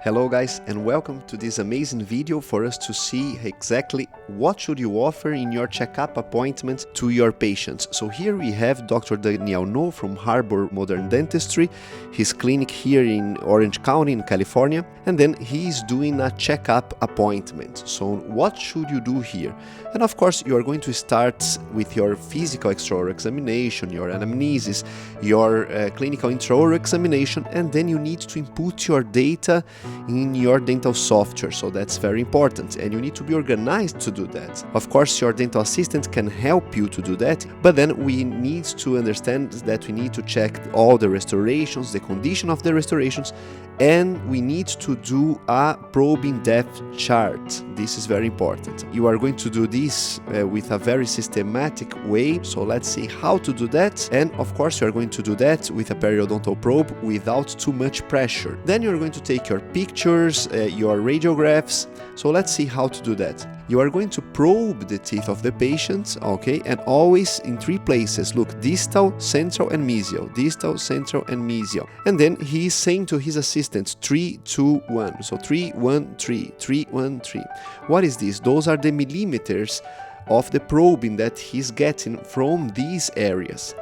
Hello guys, and welcome to this amazing video for us to see exactly what should you offer in your checkup appointment to your patients. So here we have Dr. Daniel No from Harbor Modern Dentistry, his clinic here in Orange County in California, and then he's doing a checkup appointment. So what should you do here? And of course you are going to start with your physical extraoral examination, your anamnesis, your clinical intraoral examination, and then you need to input your data in your dental software, so that's very important, and you need to be organized to do that. Of course your dental assistant can help you to do that, but then we need to understand that we need to check all the restorations, the condition of the restorations, and we need to do a probing depth chart. This is very important. You are going to do this with a very systematic way, so let's see how to do that. And of course you are going to do that with a periodontal probe without too much pressure. Then you're going to take your pictures, your radiographs. So let's see how to do that. You are going to probe the teeth of the patient, okay, and always in three places. Look, distal, central, and mesial. Distal, central, and mesial. And then he is saying to his assistant, 3, 2, 1. So 3, 1, 3, 3, 1, 3. What is this? Those are the millimeters of the probing that he's getting from these areas.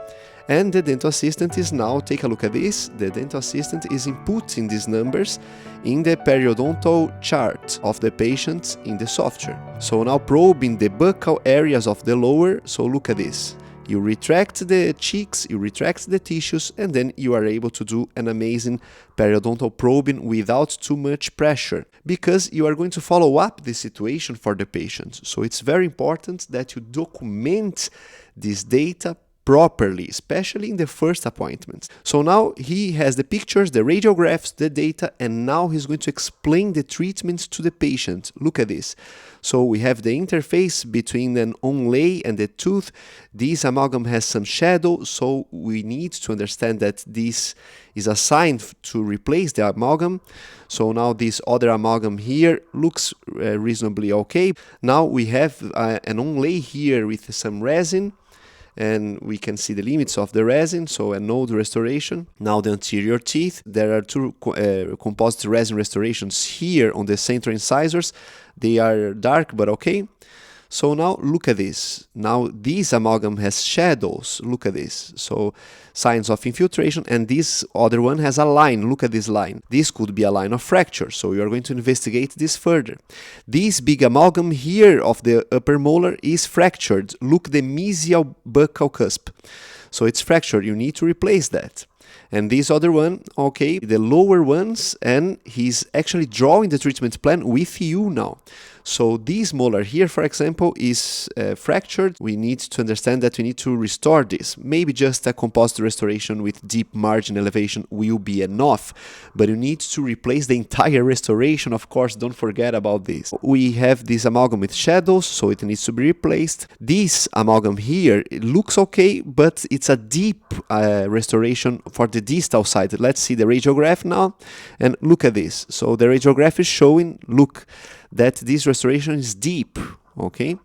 And the dental assistant is now, take a look at this, the dental assistant is inputting these numbers in the periodontal chart of the patient in the software. So now probing the buccal areas of the lower, so look at this. You retract the cheeks, you retract the tissues, and then you are able to do an amazing periodontal probing without too much pressure, because you are going to follow up the situation for the patient. So it's very important that you document this data properly, especially in the first appointment. So now he has the pictures, the radiographs, the data, and now he's going to explain the treatments to the patient. Look at this. So we have the interface between an onlay and the tooth. This amalgam has some shadow, so we need to understand that this is assigned to replace the amalgam. So now this other amalgam here looks reasonably okay. Now we have an onlay here with some resin, and we can see the limits of the resin, so a node restoration. Now the anterior teeth, there are two composite resin restorations here on the central incisors. They are dark but okay. So now look at this. Now this amalgam has shadows. Look at this. So signs of infiltration, and this other one has a line. Look at this line. This could be a line of fracture, so you are going to investigate this further. This big amalgam here of the upper molar is fractured. Look, the mesial buccal cusp. So it's fractured. You need to replace that. And this other one, okay, the lower ones, and he's actually drawing the treatment plan with you now. So this molar here, for example, is fractured. We need to understand that we need to restore this. Maybe just a composite restoration with deep margin elevation will be enough, but you need to replace the entire restoration. Of course, don't forget about this. We have this amalgam with shadows, so it needs to be replaced. This amalgam here, it looks okay, but it's a deep restoration for the distal side. Let's see the radiograph now, and look at this. So the radiograph is showing, look, that this restoration is deep, okay,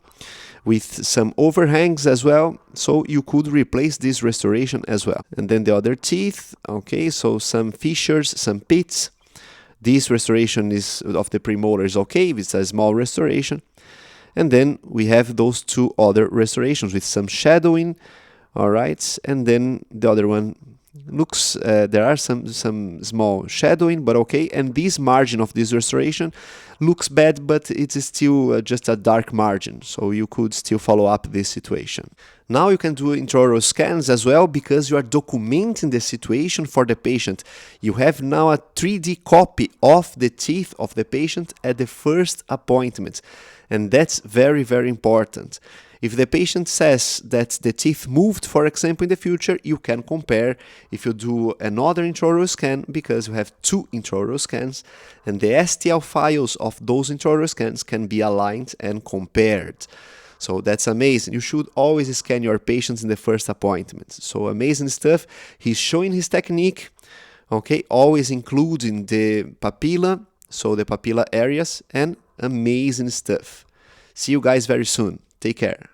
with some overhangs as well, so you could replace this restoration as well. And then the other teeth, okay, so some fissures, some pits. This restoration is of the premolar is okay, it's a small restoration. And then we have those two other restorations with some shadowing, all right, and then the other one looks, there are some small shadowing, but okay, and this margin of this restoration looks bad, but it is still just a dark margin, so you could still follow up this situation. Now you can do intraoral scans as well, because you are documenting the situation for the patient. You have now a 3D copy of the teeth of the patient at the first appointment, and that's very, very important. If the patient says that the teeth moved, for example, in the future, you can compare if you do another intraoral scan, because you have two intraoral scans, and the STL files of those intraoral scans can be aligned and compared. So that's amazing. You should always scan your patients in the first appointment. So amazing stuff. He's showing his technique, okay, always including the papilla, so the papilla areas, and amazing stuff. See you guys very soon. Take care.